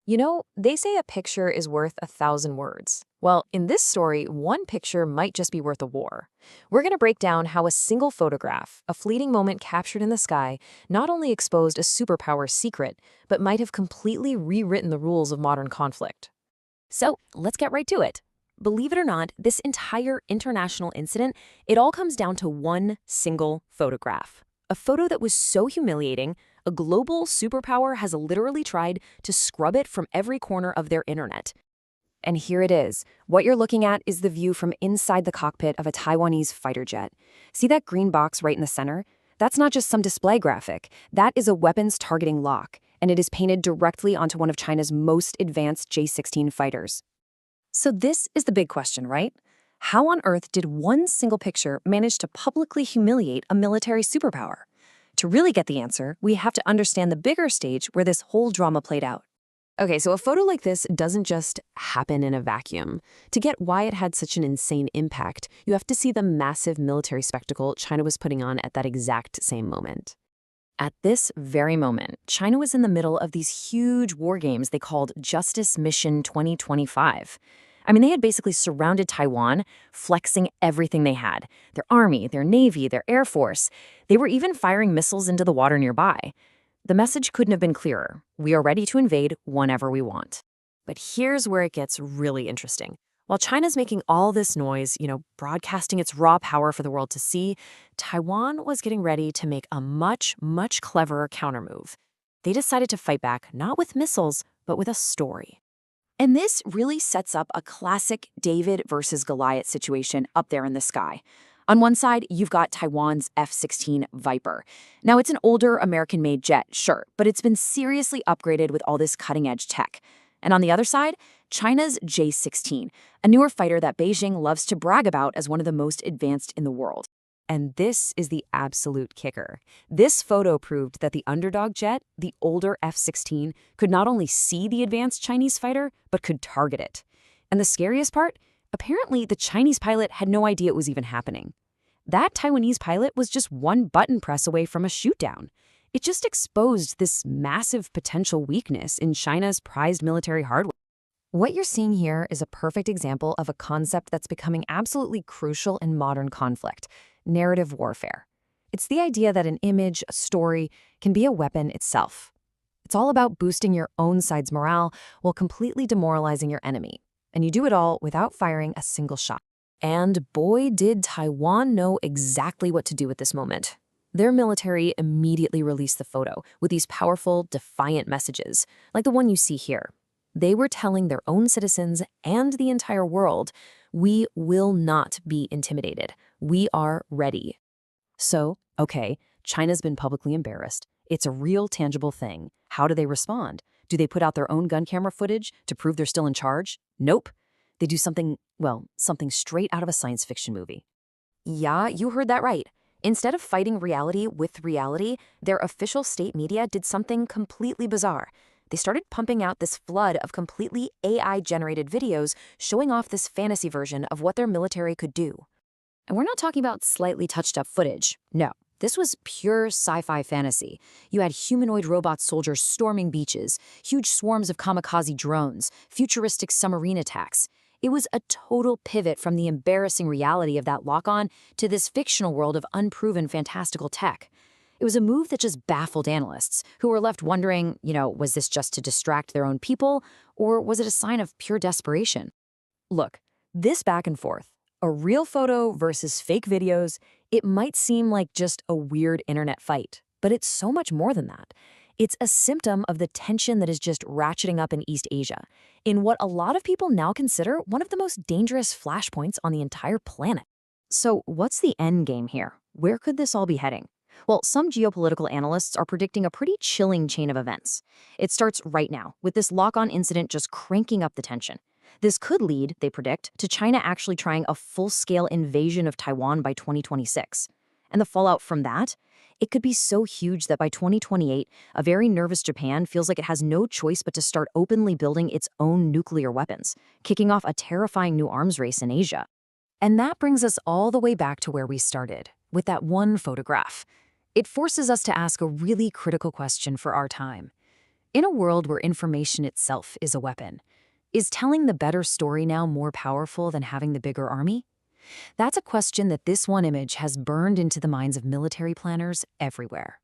They say a picture is worth 1,000 words. Well, in this story, one picture might just be worth a war. We're going to break down how a single photograph, a fleeting moment captured in the sky, not only exposed a superpower's secret, but might have completely rewritten the rules of modern conflict. So let's get right to it. Believe it or not, this entire international incident, it all comes down to one single photograph. A photo that was so humiliating, a global superpower has literally tried to scrub it from every corner of their internet. And here it is. What you're looking at is the view from inside the cockpit of a Taiwanese fighter jet. See that green box right in the center? That's not just some display graphic. That is a weapons targeting lock, and it is painted directly onto one of China's most advanced J-16 fighters. So this is the big question, right? How on earth did one single picture manage to publicly humiliate a military superpower? To really get the answer, we have to understand the bigger stage where this whole drama played out. Okay, so a photo like this doesn't just happen in a vacuum. To get why it had such an insane impact, you have to see the massive military spectacle China was putting on at that exact same moment. At this very moment, China was in the middle of these huge war games they called Justice Mission 2025. They had basically surrounded Taiwan, flexing everything they had. Their army, their navy, their air force. They were even firing missiles into the water nearby. The message couldn't have been clearer. We are ready to invade whenever we want. But here's where it gets really interesting. While China's making all this noise, broadcasting its raw power for the world to see, Taiwan was getting ready to make a much, much cleverer countermove. They decided to fight back not with missiles, but with a story. And this really sets up a classic David versus Goliath situation up there in the sky. On one side, you've got Taiwan's F-16 Viper. Now, it's an older American-made jet, sure, but it's been seriously upgraded with all this cutting-edge tech. And on the other side, China's J-16, a newer fighter that Beijing loves to brag about as one of the most advanced in the world. And this is the absolute kicker. This photo proved that the underdog jet, the older F-16, could not only see the advanced Chinese fighter, but could target it. And the scariest part? Apparently, the Chinese pilot had no idea it was even happening. That Taiwanese pilot was just one button press away from a shootdown. It just exposed this massive potential weakness in China's prized military hardware. What you're seeing here is a perfect example of a concept that's becoming absolutely crucial in modern conflict: narrative warfare. It's the idea that an image, a story, can be a weapon itself. It's all about boosting your own side's morale while completely demoralizing your enemy. And you do it all without firing a single shot. And boy, did Taiwan know exactly what to do at this moment. Their military immediately released the photo with these powerful, defiant messages, like the one you see here. They were telling their own citizens and the entire world, we will not be intimidated. We are ready. So, okay, China's been publicly embarrassed. It's a real, tangible thing. How do they respond? Do they put out their own gun camera footage to prove they're still in charge? Nope. They do something straight out of a science fiction movie. Yeah, you heard that right. Instead of fighting reality with reality, their official state media did something completely bizarre. They started pumping out this flood of completely AI-generated videos showing off this fantasy version of what their military could do. And we're not talking about slightly touched-up footage. No, this was pure sci-fi fantasy. You had humanoid robot soldiers storming beaches, huge swarms of kamikaze drones, futuristic submarine attacks. It was a total pivot from the embarrassing reality of that lock-on to this fictional world of unproven fantastical tech. It was a move that just baffled analysts, who were left wondering, was this just to distract their own people, or was it a sign of pure desperation? Look, this back and forth, a real photo versus fake videos, it might seem like just a weird internet fight, but it's so much more than that. It's a symptom of the tension that is just ratcheting up in East Asia, in what a lot of people now consider one of the most dangerous flashpoints on the entire planet. So what's the end game here? Where could this all be heading? Well, some geopolitical analysts are predicting a pretty chilling chain of events. It starts right now, with this lock-on incident just cranking up the tension. This could lead, they predict, to China actually trying a full-scale invasion of Taiwan by 2026. And the fallout from that? It could be so huge that by 2028, a very nervous Japan feels like it has no choice but to start openly building its own nuclear weapons, kicking off a terrifying new arms race in Asia. And that brings us all the way back to where we started, with that one photograph. It forces us to ask a really critical question for our time. In a world where information itself is a weapon, is telling the better story now more powerful than having the bigger army? That's a question that this one image has burned into the minds of military planners everywhere.